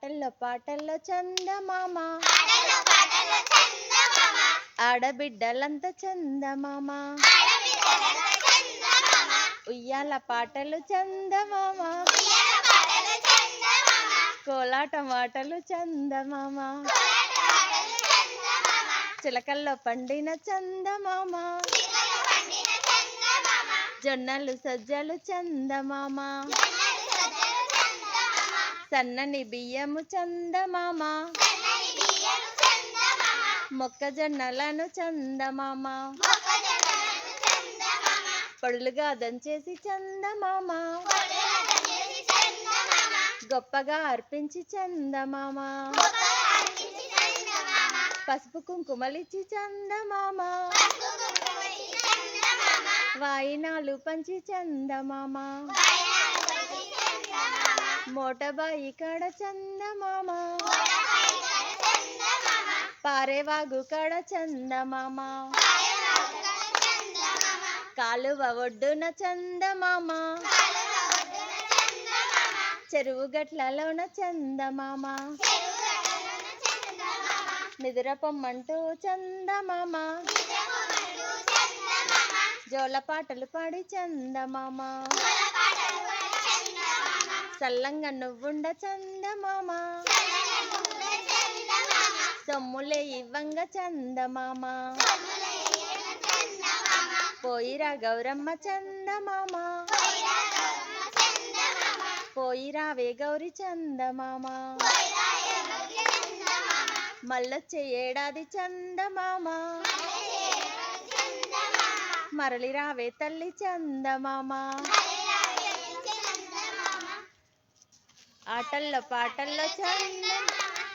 ఆటల్లో పాటల్లో చందమామ ఆడబిడ్డలంత చందమామ ఉయ్యాల పాటలు చందమామ కోలాట మాటలు చందమామ చిలకల్లో పండిన చందమామ జొన్నలు సజ్జలు చందమామ సన్నని బియ్యము చందమామ మొక్కజొన్నలను చందమామ పొడులుగా దంచేసి చందమామ గొప్పగా అర్పించి చందమామ పసుపు కుంకుమలిచ్చి చందమామ వాయినాలు పంచి చందమామ మోటబాయి కడ చందమామ పారేవాగు కడ చందమామ కాలువ ఒడ్డున చందమామ చెరువు గట్లలోన చందమామ నిద్రపొమ్మంటూ చందమామ జోల పాటలు పాడి చందమామ సల్లంగా నువ్వుండ చందమామ సొమ్ములే ఇవ్వంగ చందమామ పోయిరా గౌరమ్మ చందమామ పోయిరావే గౌరి చందమామ మళ్ళొచ్చే ఏడాది చందమామ మరలి రావే తల్లి చందమామ ఆటల్లో పాటల్లో చందమామ